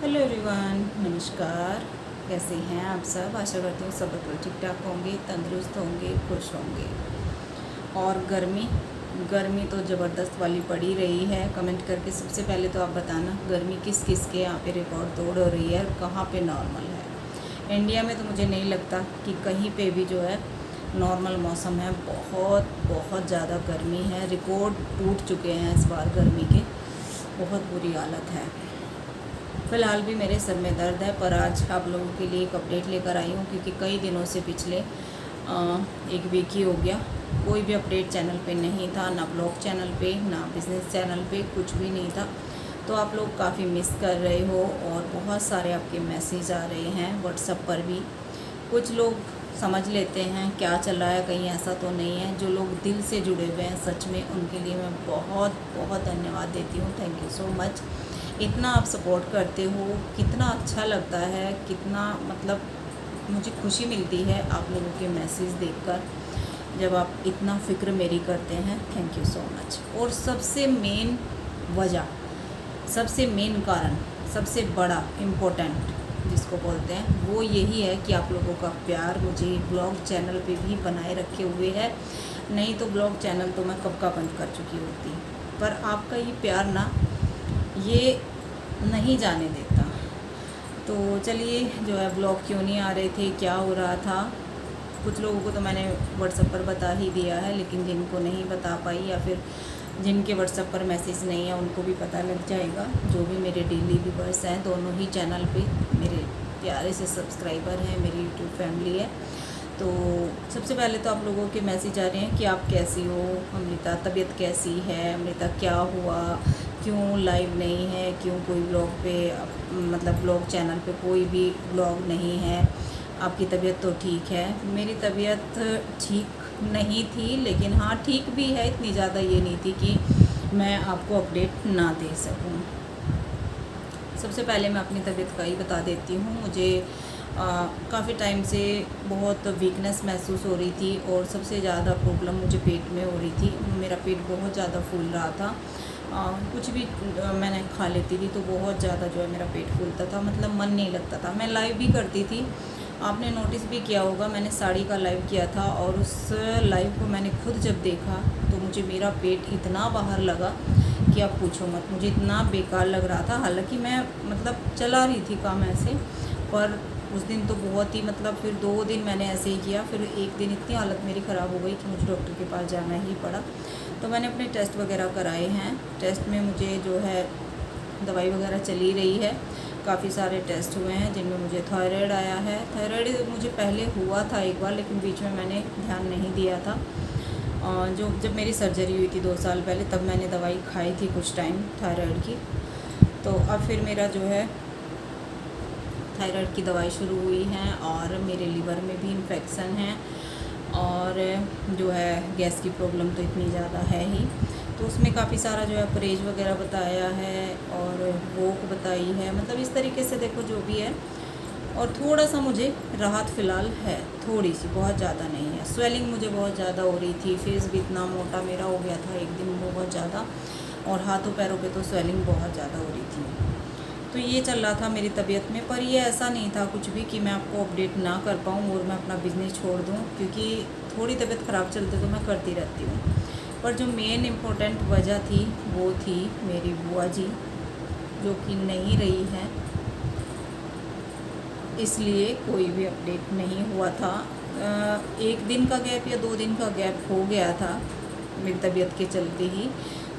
Hello everyone, नमस्कार। कैसे हैं आप सब? आशा करती हूँ सब बिल्कुल ठीक ठाक होंगे, तंदुरुस्त होंगे, खुश होंगे। और गर्मी तो ज़बरदस्त वाली पड़ी रही है। कमेंट करके सबसे पहले तो आप बताना गर्मी किस किस के यहाँ पे रिकॉर्ड तोड़ हो रही है और कहाँ पे नॉर्मल है। इंडिया में तो मुझे नहीं लगता कि कहीं पे भी जो है नॉर्मल मौसम है। बहुत बहुत ज़्यादा गर्मी है, रिकॉर्ड टूट चुके हैं इस बार गर्मी के। बहुत बुरी हालत है। फ़िलहाल भी मेरे सर में दर्द है, पर आज आप लोगों के लिए एक अपडेट लेकर आई हूँ क्योंकि कई दिनों से पिछले एक वीक ही हो गया कोई भी अपडेट चैनल पे नहीं था, ना ब्लॉग चैनल पे, ना बिज़नेस चैनल पे, कुछ भी नहीं था। तो आप लोग काफ़ी मिस कर रहे हो और बहुत सारे आपके मैसेज आ रहे हैं व्हाट्सएप पर भी। कुछ लोग समझ लेते हैं क्या चल रहा है, कहीं ऐसा तो नहीं है। जो लोग दिल से जुड़े हुए हैं सच में, उनके लिए मैं बहुत बहुत धन्यवाद देती हूँ। Thank you so much. इतना आप सपोर्ट करते हो, कितना अच्छा लगता है, कितना मतलब मुझे खुशी मिलती है आप लोगों के मैसेज देखकर, जब आप इतना फ़िक्र मेरी करते हैं। Thank you so much. और सबसे मेन वजह, सबसे मेन कारण, सबसे बड़ा इम्पोर्टेंट जिसको बोलते हैं, वो यही है कि आप लोगों का प्यार मुझे ब्लॉग चैनल पे भी बनाए रखे हुए है। नहीं तो ब्लॉग चैनल तो मैं कब का बंद कर चुकी होती, पर आपका ये प्यार ना ये नहीं जाने देता। तो चलिए, जो है ब्लॉग क्यों नहीं आ रहे थे, क्या हो रहा था, कुछ लोगों को तो मैंने व्हाट्सएप पर बता ही दिया है, लेकिन जिनको नहीं बता पाई या फिर जिनके व्हाट्सएप पर मैसेज नहीं है उनको भी पता लग जाएगा। जो भी मेरे डेली व्यूवर्स हैं, दोनों ही चैनल पे मेरे प्यारे से सब्सक्राइबर हैं, मेरी यूट्यूब फैमिली है। तो सबसे पहले तो आप लोगों के मैसेज आ रहे हैं कि आप कैसी हो अमृता, तबीयत कैसी है अमृता, क्या हुआ, क्यों लाइव नहीं है, क्यों कोई ब्लॉग पे मतलब ब्लॉग चैनल पे कोई भी ब्लॉग नहीं है, आपकी तबीयत तो ठीक है। मेरी तबीयत ठीक नहीं थी, लेकिन हाँ ठीक भी है, इतनी ज़्यादा ये नहीं थी कि मैं आपको अपडेट ना दे सकूं। सबसे पहले मैं अपनी तबीयत का ही बता देती हूँ। मुझे काफ़ी टाइम से बहुत वीकनेस महसूस हो रही थी और सबसे ज़्यादा प्रॉब्लम मुझे पेट में हो रही थी। मेरा पेट बहुत ज़्यादा फूल रहा था। कुछ भी मैंने खा लेती थी तो बहुत ज़्यादा जो है मेरा पेट फूलता था, मतलब मन नहीं लगता था। मैं लाइव भी करती थी, आपने नोटिस भी किया होगा, मैंने साड़ी का लाइव किया था और उस लाइव को मैंने खुद जब देखा तो मुझे मेरा पेट इतना बाहर लगा कि आप पूछो मत। मुझे इतना बेकार लग रहा था, हालांकि मैं मतलब चला रही थी काम ऐसे, पर उस दिन तो बहुत ही मतलब फिर 2 दिन मैंने ऐसे ही किया। फिर एक दिन इतनी हालत मेरी ख़राब हो गई कि मुझे डॉक्टर के पास जाना ही पड़ा। तो मैंने अपने टेस्ट वगैरह कराए हैं। टेस्ट में मुझे जो है दवाई वगैरह चली रही है। काफ़ी सारे टेस्ट हुए हैं जिनमें मुझे थायराइड आया है। थायराइड मुझे पहले हुआ था एक बार, लेकिन बीच में मैंने ध्यान नहीं दिया था। जो जब मेरी सर्जरी हुई थी 2 साल पहले, तब मैंने दवाई खाई थी कुछ टाइम थायराइड की। तो अब फिर मेरा जो है थायराइड की दवाई शुरू हुई है और मेरे लीवर में भी इन्फेक्शन है और जो है गैस की प्रॉब्लम तो इतनी ज़्यादा है ही। तो उसमें काफ़ी सारा जो है परहेज वगैरह बताया है और वॉक बताई है, मतलब इस तरीके से देखो जो भी है। और थोड़ा सा मुझे राहत फ़िलहाल है, थोड़ी सी, बहुत ज़्यादा नहीं है। स्वेलिंग मुझे बहुत ज़्यादा हो रही थी, फेस भी इतना मोटा मेरा हो गया था एक दिन बहुत ज़्यादा, और हाथों पैरों पे तो स्वेलिंग बहुत ज़्यादा हो रही थी। तो ये चल रहा था मेरी तबीयत में, पर ये ऐसा नहीं था कुछ भी कि मैं आपको अपडेट ना कर पाऊँ और मैं अपना बिज़नेस छोड़ दूँ, क्योंकि थोड़ी तबीयत ख़राब चलते तो मैं करती रहती हूँ। पर जो मेन इम्पोर्टेंट वजह थी वो थी मेरी बुआ जी, जो कि नहीं रही है, इसलिए कोई भी अपडेट नहीं हुआ था। 1 दिन का गैप या 2 दिन का गैप हो गया था मेरी तबीयत के चलते ही,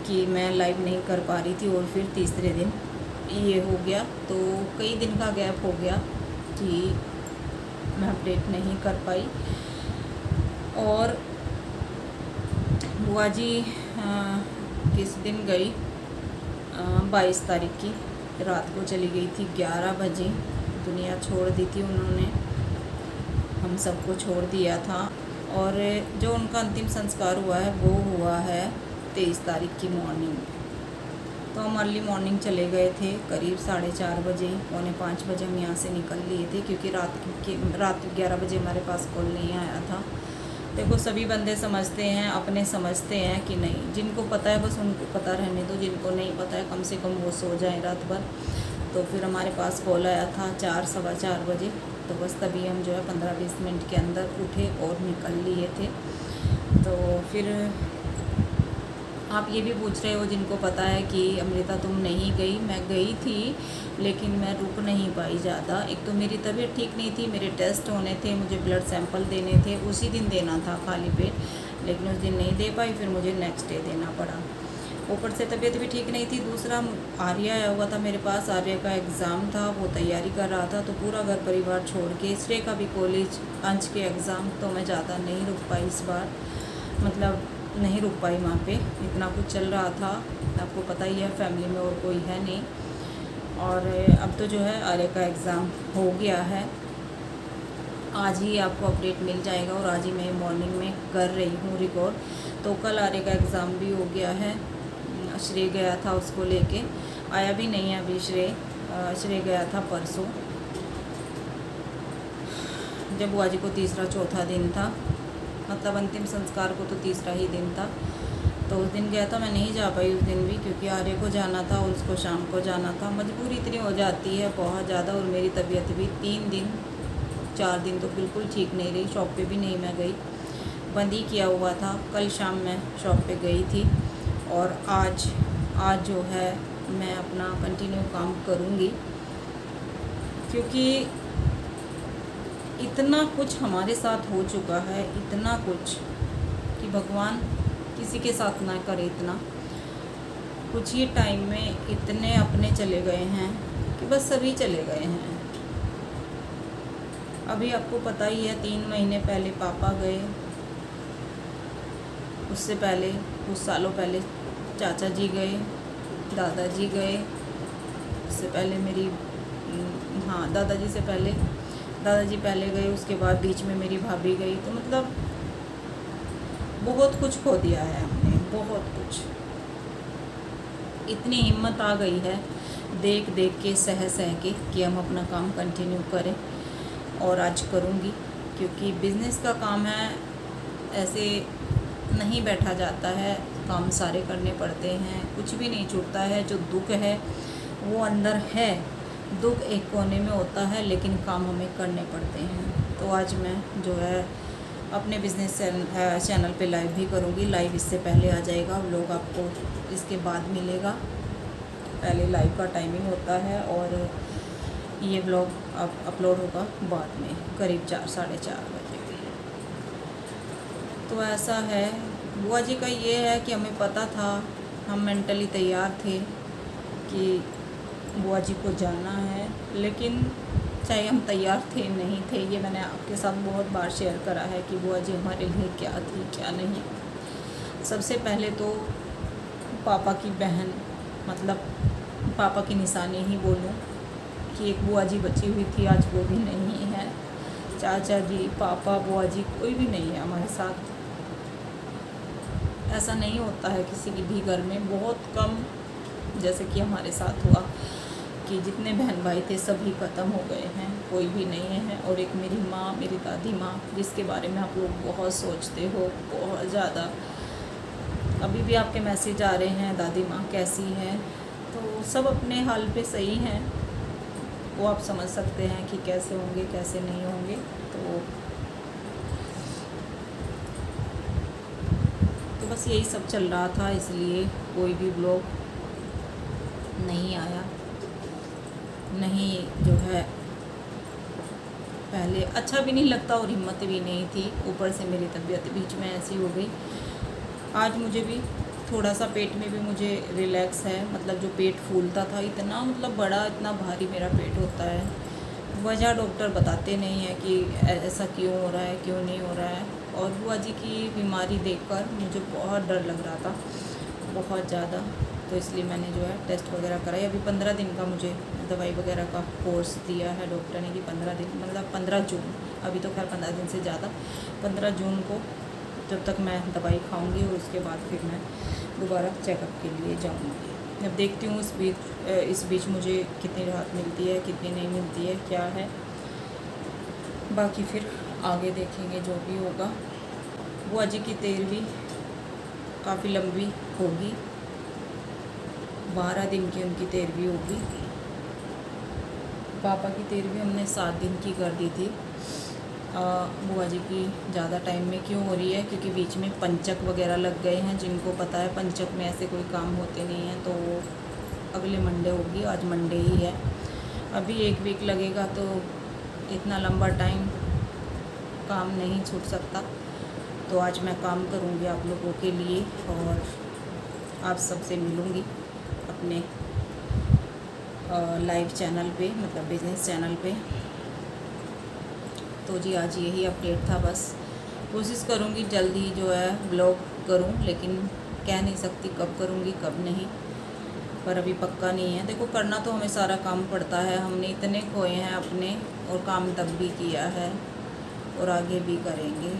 कि मैं लाइव नहीं कर पा रही थी, और फिर तीसरे दिन ये हो गया। तो कई दिन का गैप हो गया कि मैं अपडेट नहीं कर पाई। और बुआ जी किस दिन गई, 22 तारीख की रात को चली गई थी। 11 बजे दुनिया छोड़ दी थी उन्होंने, हम सबको छोड़ दिया था। और जो उनका अंतिम संस्कार हुआ है वो हुआ है 23 तारीख की मॉर्निंग। तो हम अर्ली मॉर्निंग चले गए थे, करीब 4:30 बजे, 4:45 बजे हम यहाँ से निकल लिए थे, क्योंकि रात 11 बजे हमारे पास कॉल नहीं आया था। देखो, सभी बंदे समझते हैं, अपने समझते हैं कि नहीं, जिनको पता है बस उनको पता रहने दो, जिनको नहीं पता है कम से कम वो सो जाएं रात भर। तो फिर हमारे पास कॉल आया था 4 सवा 4 बजे, तो बस तभी हम जो है 15-20 मिनट के अंदर उठे और निकल लिए थे। तो फिर आप ये भी पूछ रहे हो जिनको पता है कि अमृता तुम नहीं गई, मैं गई थी लेकिन मैं रुक नहीं पाई ज़्यादा। एक तो मेरी तबीयत ठीक नहीं थी, मेरे टेस्ट होने थे, मुझे ब्लड सैंपल देने थे, उसी दिन देना था खाली पेट, लेकिन उस दिन नहीं दे पाई, फिर मुझे नेक्स्ट डे देना पड़ा। ऊपर से तबीयत भी ठीक नहीं थी। दूसरा आर्या आया हुआ था मेरे पास, आर्या का एग्ज़ाम था, वो तैयारी कर रहा था, तो पूरा घर परिवार छोड़ के, श्रेय का भी कॉलेज, अंश के एग्ज़ाम, तो मैं ज़्यादा नहीं रुक पाई इस बार, मतलब नहीं रुक पाई वहाँ पे। इतना कुछ चल रहा था, आपको पता ही है, फैमिली में और कोई है नहीं। और अब तो जो है आर्या का एग्ज़ाम हो गया है, आज ही आपको अपडेट मिल जाएगा, और आज ही मैं मॉर्निंग में कर रही हूँ रिकॉर्ड। तो कल आर्या का एग्ज़ाम भी हो गया है। श्रेय गया था उसको लेके, आया भी नहीं है अभी श्रेय गया था परसों, जब बुआ जी को तीसरा चौथा दिन था, मतलब अंतिम संस्कार को तो तीसरा ही दिन था, तो उस दिन गया था। मैं नहीं जा पाई उस दिन भी, क्योंकि आर्य को जाना था और उसको शाम को जाना था। मजबूरी इतनी हो जाती है बहुत ज़्यादा, और मेरी तबीयत भी 4 दिन तो बिल्कुल ठीक नहीं रही। शॉप पे भी नहीं मैं गई, बंद ही किया हुआ था। कल शाम मैं शॉप पे गई थी, और आज जो है मैं अपना कंटिन्यू काम करूँगी, क्योंकि इतना कुछ हमारे साथ हो चुका है, इतना कुछ कि भगवान किसी के साथ ना करे। इतना कुछ ही टाइम में इतने अपने चले गए हैं कि बस सभी चले गए हैं। अभी आपको पता ही है, 3 महीने पहले पापा गए, उससे पहले कुछ सालों पहले चाचा जी गए, दादाजी गए, उससे पहले दादाजी पहले गए, उसके बाद बीच में मेरी भाभी गई। तो मतलब बहुत कुछ खो दिया है हमने, बहुत कुछ। इतनी हिम्मत आ गई है देख के, सह के कि हम अपना काम कंटिन्यू करें, और आज करूँगी, क्योंकि बिज़नेस का काम है, ऐसे नहीं बैठा जाता है, काम सारे करने पड़ते हैं, कुछ भी नहीं छूटता है। जो दुख है वो अंदर है, दुख एक कोने में होता है, लेकिन काम हमें करने पड़ते हैं। तो आज मैं जो है अपने बिज़नेस चैनल पे लाइव भी करूँगी। लाइव इससे पहले आ जाएगा, व्लॉग आपको इसके बाद मिलेगा। पहले लाइव का टाइमिंग होता है, और ये व्लॉग अपलोड होगा बाद में, करीब 4-4:30 बजे। तो ऐसा है, बुआ जी का ये है कि हमें पता था, हम मेंटली तैयार थे कि बुआ जी को जाना है, लेकिन चाहे हम तैयार थे नहीं थे, ये मैंने आपके साथ बहुत बार शेयर करा है कि बुआ जी हमारे लिए क्या थी क्या नहीं। सबसे पहले तो पापा की बहन, मतलब पापा की निशानी ही बोलूँ, कि एक बुआ जी बची हुई थी, आज वो भी नहीं है। चाचा जी, पापा, बुआ जी, कोई भी नहीं है हमारे साथ। ऐसा नहीं होता है किसी की भी घर में, बहुत कम, जैसे कि हमारे साथ हुआ कि जितने बहन भाई थे सभी ख़त्म हो गए हैं, कोई भी नहीं है। और एक मेरी माँ, मेरी दादी माँ, जिसके बारे में आप लोग बहुत सोचते हो, बहुत ज़्यादा। अभी भी आपके मैसेज आ रहे हैं, दादी माँ कैसी हैं, तो सब अपने हाल पे सही हैं, वो आप समझ सकते हैं कि कैसे होंगे कैसे नहीं होंगे। तो बस यही सब चल रहा था, इसलिए कोई भी ब्लॉग नहीं आया, नहीं जो है पहले अच्छा भी नहीं लगता और हिम्मत भी नहीं थी। ऊपर से मेरी तबीयत बीच में ऐसी हो गई। आज मुझे भी थोड़ा सा पेट में भी मुझे रिलैक्स है, मतलब जो पेट फूलता था इतना, मतलब बड़ा, इतना भारी मेरा पेट होता है। वजह डॉक्टर बताते नहीं है कि ऐसा क्यों हो रहा है, क्यों नहीं हो रहा है। और बुआ जी की बीमारी देखकर मुझे बहुत डर लग रहा था, बहुत ज़्यादा। तो इसलिए मैंने जो है टेस्ट वगैरह कराई। अभी 15 दिन का मुझे दवाई वगैरह का कोर्स दिया है डॉक्टर ने, कि 15 दिन, मतलब 15 जून, अभी तो खैर 15 दिन से ज़्यादा, 15 जून को जब तक मैं दवाई खाऊंगी, और उसके बाद फिर मैं दोबारा चेकअप के लिए जाऊंगी। अब देखती हूँ इस बीच मुझे कितनी राहत मिलती है, कितनी नहीं मिलती है, क्या है, बाकी फिर आगे देखेंगे जो भी होगा। बुआ जी की 13वीं काफ़ी लंबी होगी, 12 दिन की उनकी 13वीं होगी। पापा की 13वीं हमने 7 दिन की कर दी थी। बुआ जी की ज़्यादा टाइम में क्यों हो रही है, क्योंकि बीच में पंचक वगैरह लग गए हैं। जिनको पता है पंचक में ऐसे कोई काम होते नहीं हैं, तो अगले मंडे होगी, आज मंडे ही है। अभी 1 वीक लगेगा, तो इतना लंबा टाइम काम नहीं छूट सकता। तो आज मैं काम करूँगी आप लोगों के लिए और आप सबसे मिलूँगी अपने लाइव चैनल पे, मतलब बिजनेस चैनल पे। तो जी आज यही अपडेट था। बस कोशिश करूँगी जल्दी जो है ब्लॉग करूँ, लेकिन कह नहीं सकती कब करूँगी कब नहीं, पर अभी पक्का नहीं है। देखो करना तो हमें सारा काम पड़ता है, हमने इतने खोए हैं अपने, और काम तब भी किया है और आगे भी करेंगे,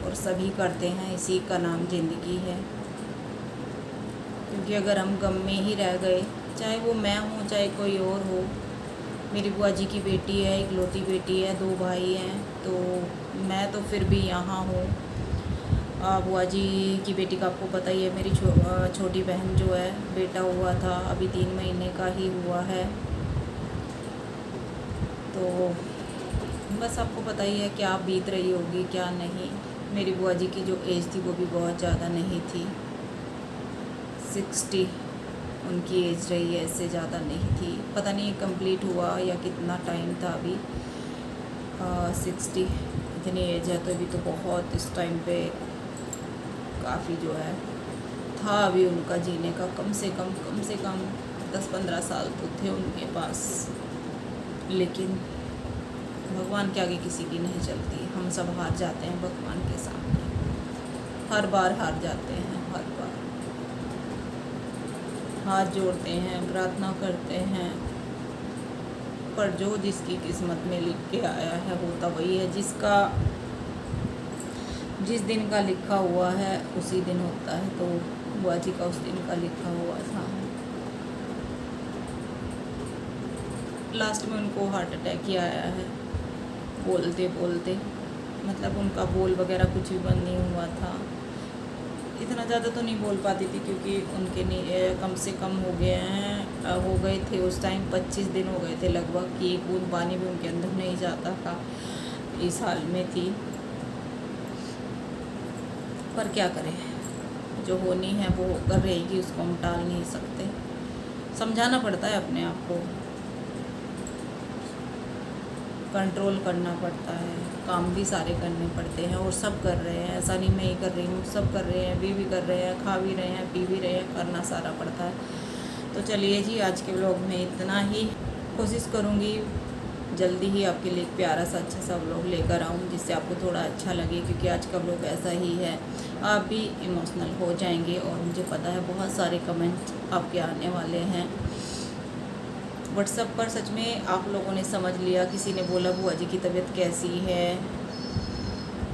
और सभी करते हैं, इसी का नाम ज़िंदगी है। क्योंकि अगर हम गम में ही रह गए, चाहे वो मैं हूँ चाहे कोई और हो, मेरी बुआ जी की बेटी है, इकलौती बेटी है, 2 भाई हैं, तो मैं तो फिर भी यहाँ हूँ। बुआ जी की बेटी का आपको पता ही है, मेरी छोटी बहन जो है, बेटा हुआ था, अभी 3 महीने का ही हुआ है। तो बस आपको पता ही है क्या बीत रही होगी क्या नहीं। मेरी बुआ जी की जो एज थी वो भी बहुत ज़्यादा नहीं थी, 60 उनकी एज रही है, इससे ज़्यादा नहीं थी। पता नहीं कंप्लीट हुआ या कितना टाइम था अभी। 60 इतनी एज है, तो अभी तो बहुत इस टाइम पे काफ़ी जो है था अभी उनका जीने का, कम से कम 10-15 साल तो थे उनके पास। लेकिन भगवान के आगे किसी की नहीं चलती, हम सब हार जाते हैं भगवान के सामने, हर बार हार जाते हैं, हर बार हाथ जोड़ते हैं, प्रार्थना करते हैं, पर जो जिसकी किस्मत में लिख के आया है होता वही है। जिस दिन का लिखा हुआ है उसी दिन होता है। तो बुआ जी का उस दिन का लिखा हुआ था। लास्ट में उनको हार्ट अटैक ही आया है, बोलते बोलते, मतलब उनका बोल वगैरह कुछ भी बंद नहीं हुआ था। इतना ज़्यादा तो नहीं बोल पाती थी, क्योंकि उनके कम से कम हो गए थे उस टाइम 25 दिन हो गए थे लगभग, कि एक बूंद पानी भी उनके अंदर नहीं जाता था, इस हाल में थी। पर क्या करें, जो होनी है वो होकर रहेगी, उसको हम टाल नहीं सकते, समझाना पड़ता है अपने आप को, कंट्रोल करना पड़ता है, काम भी सारे करने पड़ते हैं, और सब कर रहे हैं। ऐसा नहीं मैं ही कर रही हूँ, सब कर रहे हैं, भी कर रहे हैं, खा भी रहे हैं, पी भी रहे हैं, करना सारा पड़ता है। तो चलिए जी आज के व्लॉग में इतना ही। कोशिश करूँगी जल्दी ही आपके लिए एक प्यारा सा अच्छा सा व्लॉग लेकर आऊँ, जिससे आपको थोड़ा अच्छा लगे, क्योंकि आज का व्लॉग ऐसा ही है, आप भी इमोशनल हो जाएंगे। और मुझे पता है बहुत सारे कमेंट आपके आने वाले हैं व्हाट्सएप पर। सच में आप लोगों ने समझ लिया, किसी ने बोला बुआ जी की तबीयत कैसी है,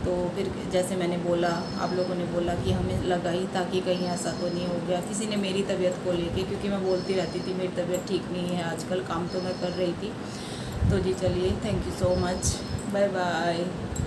तो फिर जैसे मैंने बोला, आप लोगों ने बोला कि हमें लगा ही था कि कहीं ऐसा तो नहीं हो गया। किसी ने मेरी तबीयत को लेके, क्योंकि मैं बोलती रहती थी मेरी तबीयत ठीक नहीं है आजकल, काम तो मैं कर रही थी। तो जी चलिए, thank you so much, bye bye.